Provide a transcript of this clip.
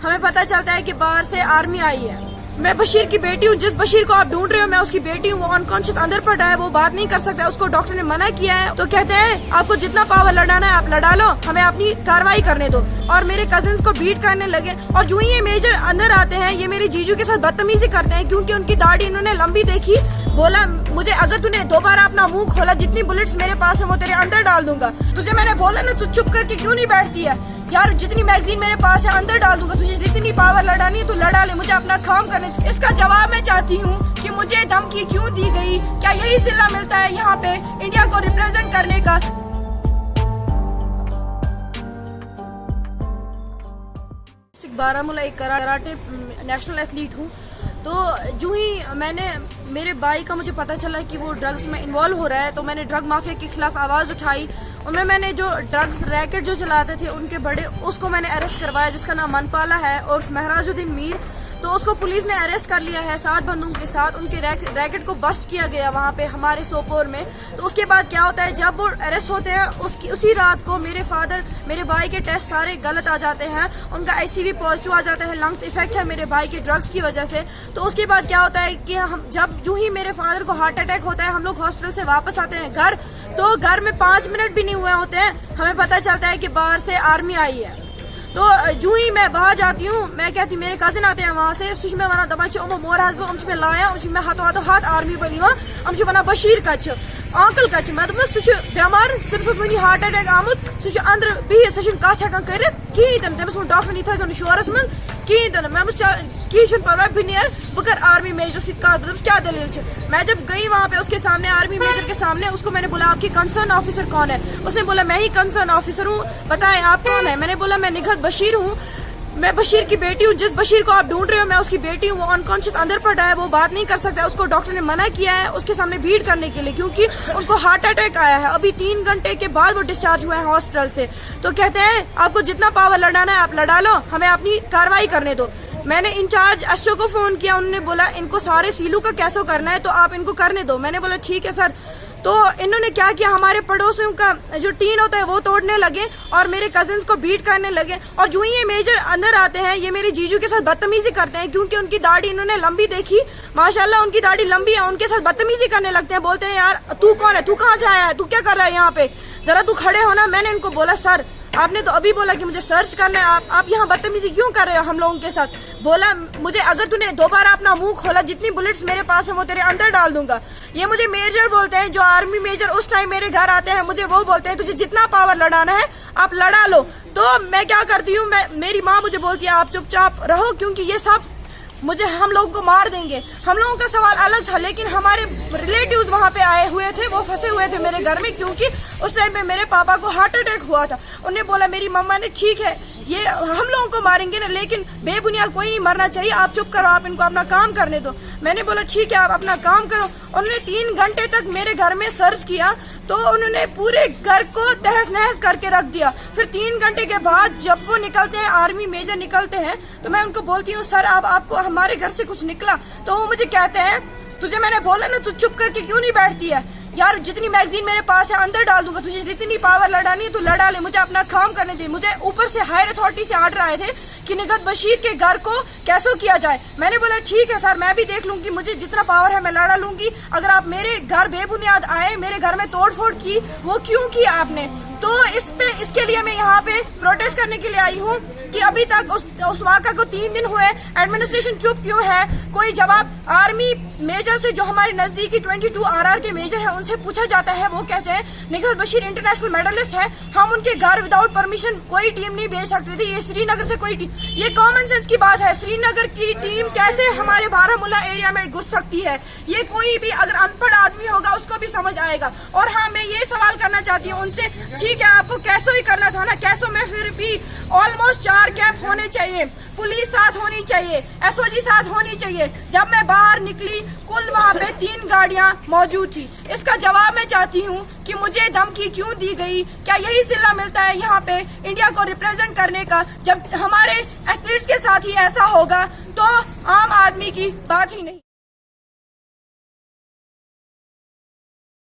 हमें पता चलता है कि बाहर से आर्मी आई है। मैं बशीर की बेटी हूँ, जिस बशीर को आप ढूंढ रहे हो मैं उसकी बेटी हूँ। वो अनकॉन्शियस अंदर पड़ा है, वो बात नहीं कर सकता है, उसको डॉक्टर ने मना किया है। तो कहते हैं आपको जितना पावर लड़ाना है आप लड़ा लो, हमें अपनी कार्रवाई करने दो। और मेरे कजिन्स को बीट करने लगे। और जो ही ये मेजर अंदर आते हैं ये मेरी जीजू के साथ बदतमीजी करते हैं, क्योंकि उनकी दाढ़ी इन्होंने लंबी देखी। बोला मुझे अगर तूने दोबारा अपना मुंह खोला जितनी बुलेट्स मेरे पास है वो तेरे अंदर डाल दूंगा। तुझे मैंने बोला ना तू चुप करके क्यों नहीं बैठती है यार, जितनी मैगजीन मेरे पास है अंदर डाल दूंगा, तुझे जितनी पावर लड़ानी है तू लड़ा ले, मुझे अपना काम करने। इसका जवाब मैं चाहती हूँ कि मुझे धमकी क्यों दी गई, क्या यही सिला मिलता है यहाँ पे इंडिया को रिप्रेजेंट करने का। बारामूला एक कराटे नेशनल एथलीट हूँ। तो जो ही मेरे भाई का मुझे पता चला कि वो ड्रग्स में इन्वॉल्व हो रहा है, तो मैंने ड्रग माफिया के खिलाफ आवाज उठाई। उनमें मैंने जो ड्रग्स रैकेट जो चलाते थे उनके बड़े उसको मैंने अरेस्ट करवाया, जिसका नाम मनपाला है और महराजुद्दीन मीर। तो उसको पुलिस ने अरेस्ट कर लिया है 7 बंदूकों के साथ। उनके रैकेट को बस्ट किया गया वहाँ पे हमारे सोपोर में। तो उसके बाद क्या होता है, जब वो अरेस्ट होते हैं उसी रात को मेरे भाई के टेस्ट सारे गलत आ जाते हैं, उनका ICV पॉजिटिव आ जाता है, लंग्स इफेक्ट है मेरे भाई के ड्रग्स की वजह से। तो उसके बाद क्या होता है कि हम जो ही मेरे फादर को हार्ट अटैक होता है, हम लोग हॉस्पिटल से वापस आते हैं घर, तो घर में 5 मिनट भी नहीं हुए होते हैं, हमें पता चलता है कि बाहर से आर्मी आई है। तो जो ही मैं बाहर जाती हूँ, मैं कहती मेरे कजिन आते हैं वहाँ से, सुश में वना दबा मोर हस्बैंड में लाया में हाथ आर्मी बनी वह वना बशीर कच अंकल कच मैं दोपस बेमार तमिस वनी हार्ट अटैक आमुत सह अंदर बिहित सह कत हेकान कर कहीं तमिस वो डॉक्टर यह थो शोरस मं कहीं मैं कहीं परवाह बह नेर बह कर आर्मी मेजर सत क्या दलील। मैं जब गई वहाँ पे उसके सामने आर्मी मेजर के सामने, उसको मैंने बोला आपकी कंसर्न ऑफिसर कौन है, उसने बोला मैं ही कंसर्न ऑफिसर हूँ, बताएं आप कौन है। मैंने बोला मैं निघत बशीर हूँ, मैं बशीर की बेटी हूँ, जिस बशीर को आप ढूंढ रहे हो मैं उसकी बेटी हूँ। वो अनकॉन्शियस अंदर पड़ा है, वो बात नहीं कर सकता है, उसको डॉक्टर ने मना किया है उसके सामने भीड़ करने के लिए, क्योंकि उनको हार्ट अटैक आया है। अभी 3 घंटे के बाद वो डिस्चार्ज हुए हैं हॉस्पिटल से। तो कहते हैं आपको जितना पावर लड़ाना है आप लड़ा लो, हमें अपनी कार्रवाई करने दो। मैंने इंचार्ज अशोक को फोन किया, उन्होंने बोला इनको सारे सीलू का कैसे करना है तो आप इनको करने दो। मैंने बोला ठीक है सर। तो इन्होंने क्या किया, हमारे पड़ोसियों का जो टीन होता है वो तोड़ने लगे और मेरे कजिन्स को बीट करने लगे। और जो ही ये मेजर अंदर आते हैं ये मेरी जीजू के साथ बदतमीजी करते हैं, क्योंकि उनकी दाढ़ी इन्होंने लंबी देखी, माशाल्लाह उनकी दाढ़ी लंबी है, उनके साथ बदतमीजी करने लगते हैं। बोलते हैं यार तू कौन है, तू कहाँ से आया है, तू क्या कर रहा है यहाँ पे, जरा तू खड़े हो ना। मैंने इनको बोला सर आपने तो अभी बोला कि मुझे सर्च करना है, आप यहाँ बदतमीजी क्यों कर रहे हो हम लोगों के साथ। बोला मुझे अगर तूने दोबारा अपना मुंह खोला जितनी बुलेट्स मेरे पास है वो तेरे अंदर डाल दूंगा। ये मुझे मेजर बोलते हैं, जो आर्मी मेजर उस टाइम मेरे घर आते हैं, मुझे वो बोलते हैं तुझे जितना पावर लड़ाना है आप लड़ा लो। तो मैं क्या करती हूँ, मेरी माँ मुझे बोलती है आप चुपचाप रहो, क्योंकि ये सब हम लोगों को मार देंगे। हम लोगों का सवाल अलग था, लेकिन हमारे रिलेटिव्स वहाँ पे आए हुए थे, वो फंसे हुए थे मेरे घर में, क्योंकि उस टाइम पे मेरे पापा को हार्ट अटैक हुआ था। उन्हें बोला मेरी मम्मा ने ठीक है ये हम लोगों को मारेंगे ना, लेकिन बेबुनियाद कोई नहीं मरना चाहिए, आप चुप करो, आप इनको अपना काम करने दो। मैंने बोला ठीक है आप अपना काम करो। उन्होंने 3 घंटे तक मेरे घर में सर्च किया, तो उन्होंने पूरे घर को तहस नहस करके रख दिया। फिर 3 घंटे के बाद जब वो निकलते हैं, आर्मी मेजर निकलते हैं, तो मैं उनको बोलती हूँ सर आपको हमारे घर से कुछ निकला। तो वो मुझे कहते हैं तुझे मैंने बोला ना तू चुप करके क्यों नहीं बैठती है यार, जितनी मैगजीन मेरे पास है अंदर डाल दूंगा, तुझे जितनी पावर लड़ानी है तू लड़ा ले, मुझे अपना काम करने दे। मुझे ऊपर से हायर अथॉरिटी से आर्डर आए थे कि निगत बशीर के घर को कैसे किया जाए। मैंने बोला ठीक है सर मैं भी देख लूंगी, मुझे जितना पावर है मैं लड़ा लूंगी। अगर आप मेरे घर बेबुनियाद आए, मेरे घर में तोड़फोड़ की, वो क्यों किया आपने। तो इसके लिए मैं यहाँ पे प्रोटेस्ट करने के लिए आई हूँ कि अभी तक उस वाक़ा को 3 दिन हुए, एडमिनिस्ट्रेशन चुप क्यों है, कोई जवाब। आर्मी मेजर से जो हमारे नजदीकी 22 RR के मेजर है उनसे पूछा जाता है, वो कहते हैं निगत बशीर इंटरनेशनल मेडलिस्ट है, हम उनके घर विदाउट परमिशन कोई टीम नहीं भेज सकते थे, ये श्रीनगर से कोई टीम, ये कॉमन सेंस की बात है, श्रीनगर की टीम कैसे हमारे बारामूला एरिया में घुस सकती है, ये कोई भी अगर अनपढ़ आदमी होगा उसको भी समझ आएगा। और हाँ मैं ये सवाल करना चाहती हूँ उनसे, ठीक है आपको कैसो ही करना था ना, कैसो में फिर भी ऑलमोस्ट 4 कैंप होने चाहिए, पुलिस साथ होनी चाहिए, SOG साथ होनी चाहिए। जब मैं बाहर निकली कुल वहाँ पे 3 गाड़ियाँ मौजूद थी। इसका जवाब मैं चाहती हूँ कि मुझे धमकी क्यों दी गई, क्या यही सिला मिलता है यहाँ पे इंडिया को रिप्रेजेंट करने का। जब हमारे एथलीट्स के साथ ही ऐसा होगा तो आम आदमी की बात ही नहीं।